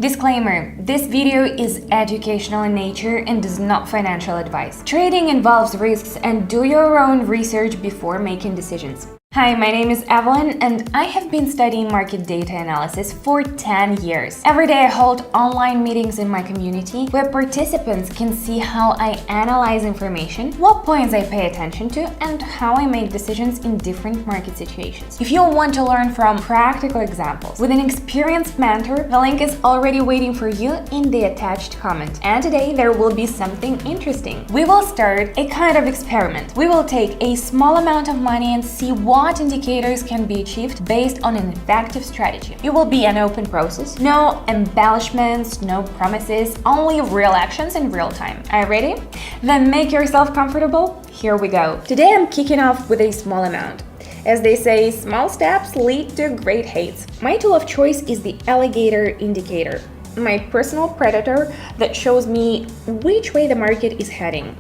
Disclaimer: this video is educational in nature and is not financial advice. Trading involves risks and do your own research before making decisions. Hi, my name is Evelyn and I have been studying market data analysis for 10 years. Every day I hold online meetings in my community where participants can see how I analyze information, what points I pay attention to, and how I make decisions in different market situations. If you want to learn from practical examples with an experienced mentor, the link is already waiting for you in the attached comment. And today there will be something interesting. We will start a kind of experiment. We will take a small amount of money and see what indicators can be achieved based on an effective strategy. It will be an open process, no embellishments, no promises, only real actions in real time. Are you ready? Then make yourself comfortable. Here we go. Today I'm kicking off with a small amount. As they say, small steps lead to great heights. My tool of choice is the alligator indicator, my personal predator that shows me which way the market is heading.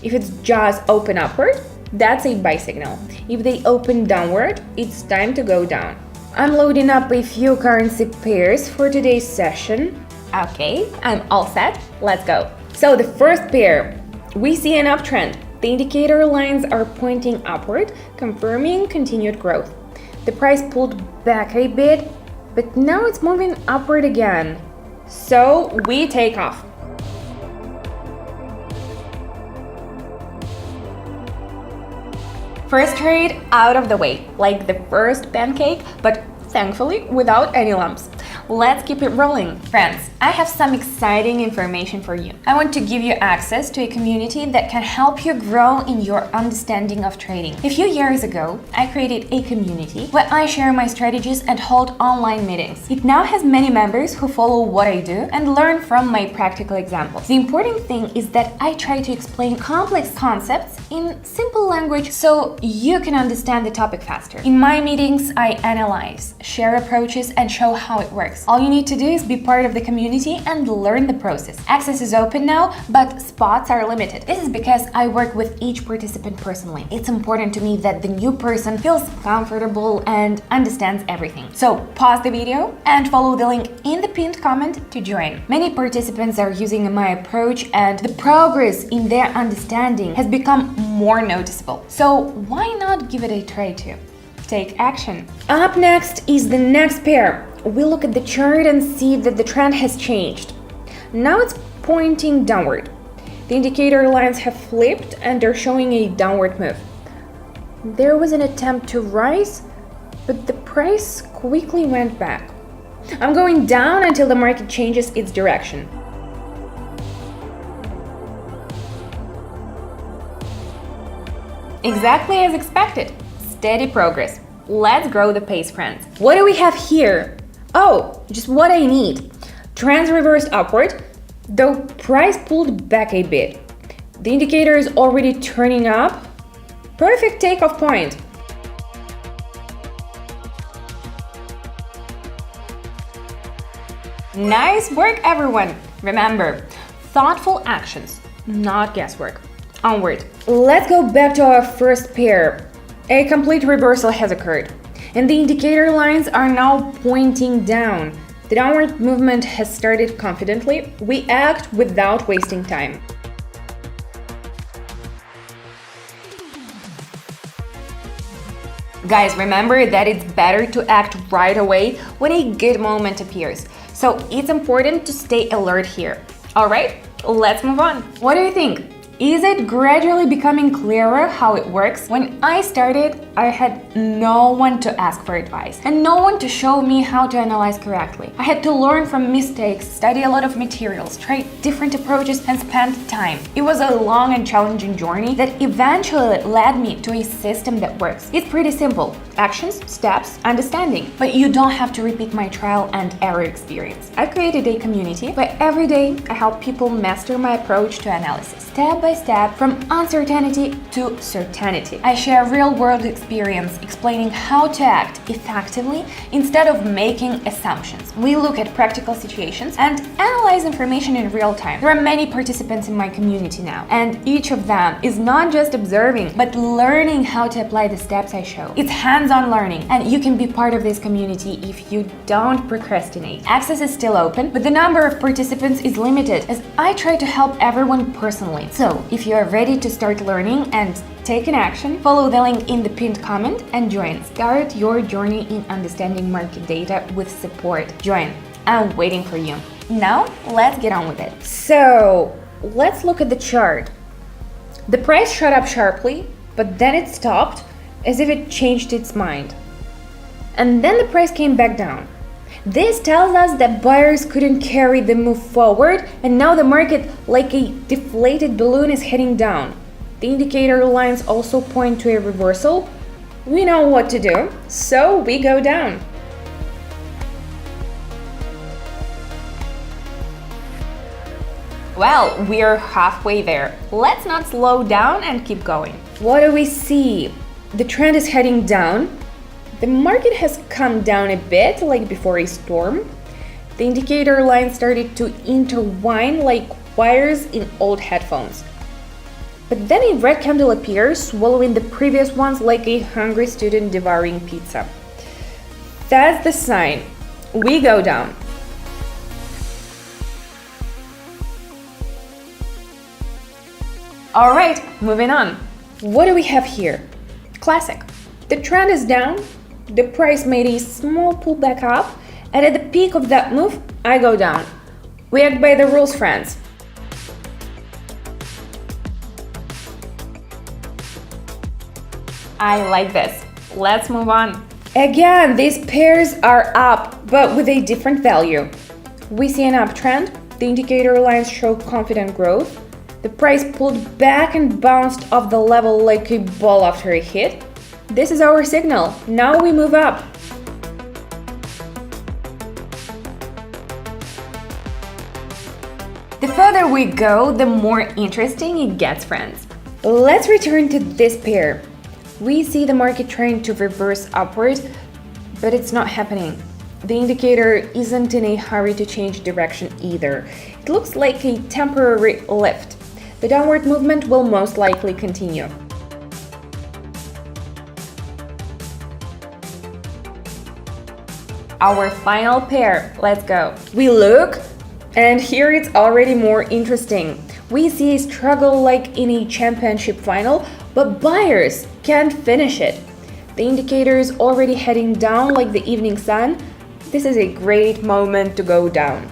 If it's just open upward, that's a buy signal. If they open downward, it's time to go down. I'm loading up a few currency pairs for today's session. Okay, I'm all set. Let's go. So the first pair, we see an uptrend. The indicator lines are pointing upward, confirming continued growth. The price pulled back a bit, but now it's moving upward again. So we take off. First trade out of the way, like the first pancake, but thankfully without any lumps. Let's keep it rolling. Friends, I have some exciting information for you. I want to give you access to a community that can help you grow in your understanding of trading. A few years ago, I created a community where I share my strategies and hold online meetings. It now has many members who follow what I do and learn from my practical examples. The important thing is that I try to explain complex concepts in simple language so you can understand the topic faster. In my meetings, I analyze, share approaches, and show how it works. All you need to do is be part of the community and learn the process. Access is open now, but spots are limited. This is because I work with each participant personally. It's important to me that the new person feels comfortable and understands everything. So pause the video and follow the link in the pinned comment to join. Many participants are using my approach and the progress in their understanding has become more noticeable. So why not give it a try too? Take action. Up next is the next pair. We look at the chart and see that the trend has changed. Now it's pointing downward. The indicator lines have flipped and are showing a downward move. There was an attempt to rise, but the price quickly went back. I'm going down until the market changes its direction. Exactly as expected. Steady progress. Let's grow the pace, friends. What do we have here? Oh, just what I need. Trends reversed upward, though price pulled back a bit. The indicator is already turning up. Perfect takeoff point. Nice work, everyone. Remember, thoughtful actions, not guesswork. Onward. Let's go back to our first pair. A complete reversal has occurred, and the indicator lines are now pointing down. The downward movement has started confidently. We act without wasting time. Guys, remember that it's better to act right away when a good moment appears. So it's important to stay alert here. All right, let's move on. What do you think? Is it gradually becoming clearer how it works? When I started, I had no one to ask for advice and no one to show me how to analyze correctly. I had to learn from mistakes, study a lot of materials, try different approaches, and spend time. It was a long and challenging journey that eventually led me to a system that works. It's pretty simple. Actions, steps, understanding. But you don't have to repeat my trial and error experience. I created a community where every day I help people master my approach to analysis, step by step, from uncertainty to certainty. I share real-world experience explaining how to act effectively instead of making assumptions. We look at practical situations and analyze information in real time. There are many participants in my community now, and each of them is not just observing, but learning how to apply the steps I show. It's hands hands-on learning, and you can be part of this community if you don't procrastinate. Access is still open, but the number of participants is limited, as I try to help everyone personally. So, if you are ready to start learning and take an action, follow the link in the pinned comment and join. Start your journey in understanding market data with support. Join. I'm waiting for you. Now, let's get on with it. So, let's look at the chart. The price shot up sharply, but then it stopped as if it changed its mind. And then the price came back down. This tells us that buyers couldn't carry the move forward, and now the market, like a deflated balloon, is heading down. The indicator lines also point to a reversal. We know what to do, so we go down. Well, we're halfway there. Let's not slow down and keep going. What do we see? The trend is heading down. The market has come down a bit, like before a storm. The indicator line started to intertwine like wires in old headphones. But then a red candle appears, swallowing the previous ones like a hungry student devouring pizza. That's the sign. We go down. Alright, moving on. What do we have here? Classic. The trend is down, the price made a small pullback up, and at the peak of that move, I go down. We act by the rules, friends. I like this. Let's move on. Again, these pairs are up, but with a different value. We see an uptrend. The indicator lines show confident growth. The price pulled back and bounced off the level like a ball after a hit. This is our signal. Now we move up. The further we go, the more interesting it gets, friends. Let's return to this pair. We see the market trying to reverse upward, but it's not happening. The indicator isn't in a hurry to change direction either. It looks like a temporary lift. The downward movement will most likely continue. Our final pair, let's go. We look, and here it's already more interesting. We see a struggle like in a championship final, but buyers can't finish it. The indicator is already heading down like the evening sun. This is a great moment to go down.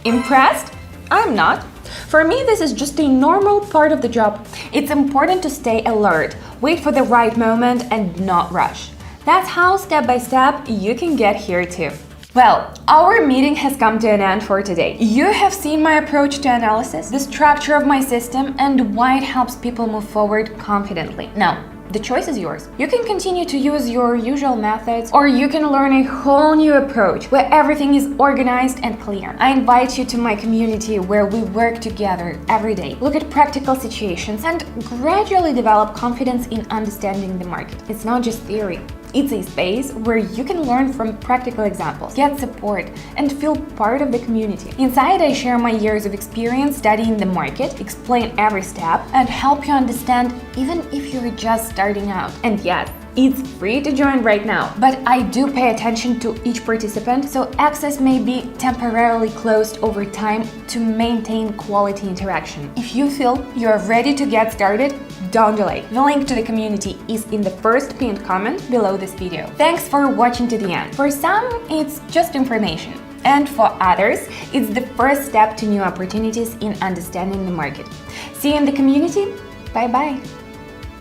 Impressed? I'm not. For me, this is just a normal part of the job. It's important to stay alert, wait for the right moment, and not rush. That's how, step by step, you can get here too. Well, our meeting has come to an end for today. You have seen my approach to analysis, the structure of my system, and why it helps people move forward confidently. Now, the choice is yours. You can continue to use your usual methods, or you can learn a whole new approach where everything is organized and clear. I invite you to my community where we work together every day, look at practical situations, and gradually develop confidence in understanding the market. It's not just theory. It's a space where you can learn from practical examples, get support, and feel part of the community. Inside, I share my years of experience studying the market, explain every step, and help you understand even if you're just starting out. And yes, it's free to join right now, but I do pay attention to each participant, so access may be temporarily closed over time to maintain quality interaction. If you feel you're ready to get started, don't delay. The link to the community is in the first pinned comment below this video. Thanks for watching to the end. For some, it's just information. And for others, it's the first step to new opportunities in understanding the market. See you in the community. Bye-bye.